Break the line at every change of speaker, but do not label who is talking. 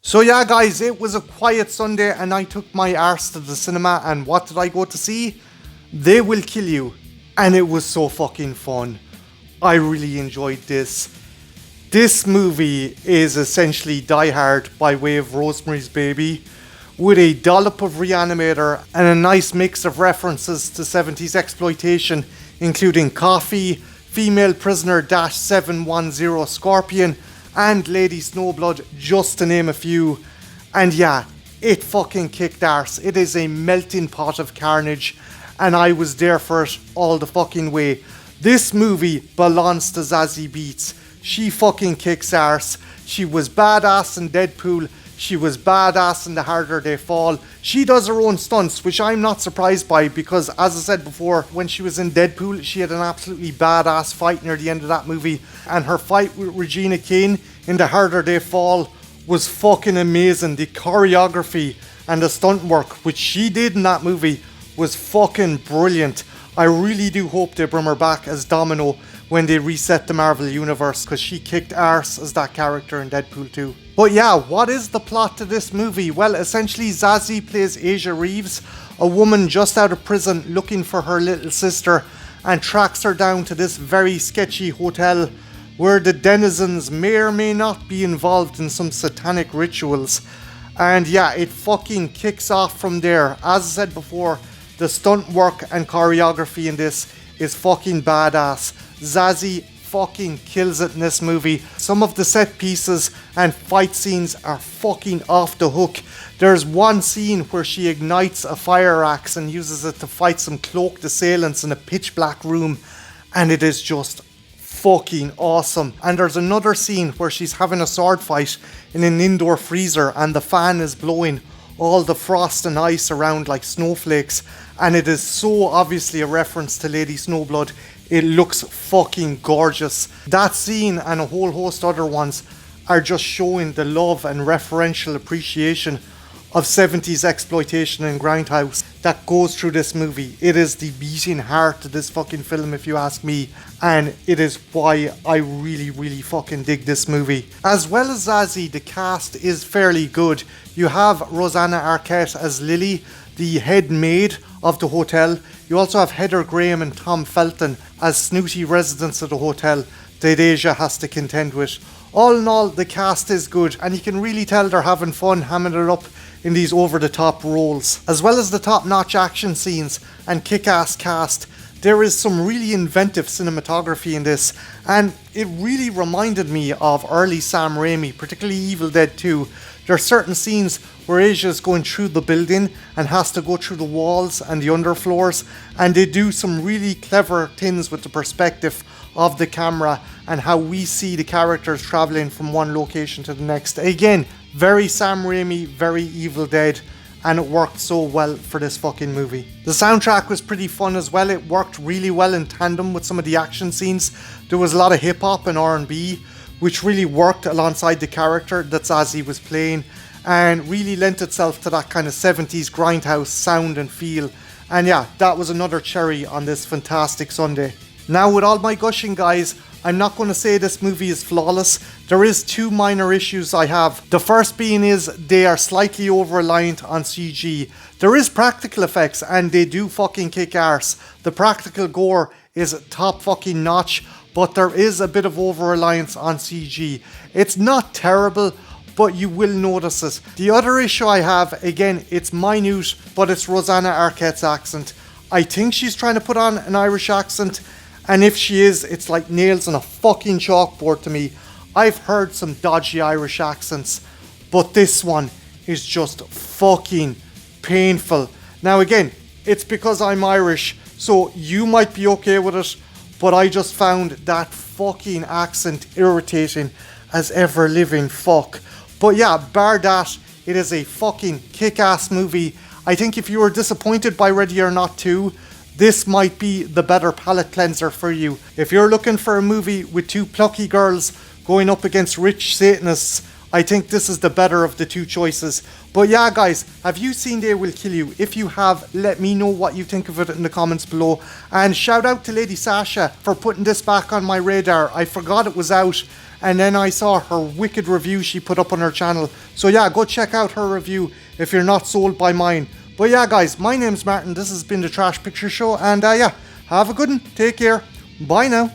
So yeah guys, it was a quiet Sunday and I took my arse to the cinema, and what did I go to see? They Will Kill You. And it was so fucking fun. I really enjoyed this. This movie is essentially Die Hard by way of Rosemary's Baby, with a dollop of Reanimator and a nice mix of references to 70s exploitation, including Coffee, Female Prisoner -710 Scorpion, and Lady Snowblood, just to name a few. And yeah, it fucking kicked arse. It is a melting pot of carnage, and I was there for it all the fucking way. This movie belongs to Zazie Beetz. She fucking kicks arse. She was badass in Deadpool. She was badass in The Harder They Fall. She does her own stunts, which I'm not surprised by, because as I said before, when she was in Deadpool, she had an absolutely badass fight near the end of that movie. And her fight with Regina King in The Harder They Fall was fucking amazing. The choreography and the stunt work, which she did in that movie, was fucking brilliant. I really do hope they bring her back as Domino when they reset the Marvel Universe, because she kicked arse as that character in Deadpool 2. But yeah, what is the plot to this movie? Well, essentially Zazie plays Asia Reeves, a woman just out of prison looking for her little sister, and tracks her down to this very sketchy hotel where the denizens may or may not be involved in some satanic rituals. And yeah, it fucking kicks off from there. As I said before, the stunt work and choreography in this is fucking badass. Zazie fucking kills it in this movie. Some of the set pieces and fight scenes are fucking off the hook. There's one scene where she ignites a fire axe and uses it to fight some cloaked assailants in a pitch black room, and it is just fucking awesome. And there's another scene where she's having a sword fight in an indoor freezer and the fan is blowing all the frost and ice around like snowflakes, and it is so obviously a reference to Lady Snowblood. It looks fucking gorgeous. That scene and a whole host of other ones are just showing the love and referential appreciation of 70s exploitation and grindhouse that goes through this movie. It is the beating heart of this fucking film, if you ask me, and it is why I really fucking dig this movie. As well as Zazie, the cast is fairly good. You have Rosanna Arquette as Lily, the head maid of the hotel. You also have Heather Graham and Tom Felton as snooty residents of the hotel that Asia has to contend with. All in all, the cast is good, and you can really tell they're having fun hamming it up in these over-the-top roles. As well as the top-notch action scenes and kick-ass cast, there is some really inventive cinematography in this, and it really reminded me of early Sam Raimi, particularly Evil Dead 2. There are certain scenes where Asia's going through the building and has to go through the walls and the underfloors, and they do some really clever things with the perspective of the camera and how we see the characters traveling from one location to the next. Again, very Sam Raimi, very Evil Dead, and it worked so well for this fucking movie. The soundtrack was pretty fun as well. It worked really well in tandem with some of the action scenes. There was a lot of hip hop and R&B, which really worked alongside the character that Zazie was playing, and really lent itself to that kind of 70s grindhouse sound and feel. And yeah, that was another cherry on this fantastic Sunday. Now, with all my gushing, guys, I'm not going to say this movie is flawless. There is two minor issues I have. The first being is they are slightly over-reliant on CG. There is practical effects and they do fucking kick arse. The practical gore is top fucking notch, but there is a bit of over-reliance on CG. It's not terrible, but you will notice it. The other issue I have, again, it's minute, but it's Rosanna Arquette's accent. I think she's trying to put on an Irish accent, and if she is, it's like nails on a fucking chalkboard to me. I've heard some dodgy Irish accents, but this one is just fucking painful. Now again, it's because I'm Irish, so you might be okay with it, but I just found that fucking accent irritating as ever living fuck. But yeah, bar that, it is a fucking kick-ass movie. I think if you were disappointed by Ready or Not 2, this might be the better palate cleanser for you. If you're looking for a movie with two plucky girls going up against rich Satanists, I think this is the better of the two choices. But yeah, guys, have you seen They Will Kill You? If you have, let me know what you think of it in the comments below. And shout out to Lady Sasha for putting this back on my radar. I forgot it was out, and then I saw her wicked review she put up on her channel. So yeah, go check out her review if you're not sold by mine. But yeah guys, my name's Martin, this has been the Trash Picture Show, and yeah, have a good one, take care, bye now.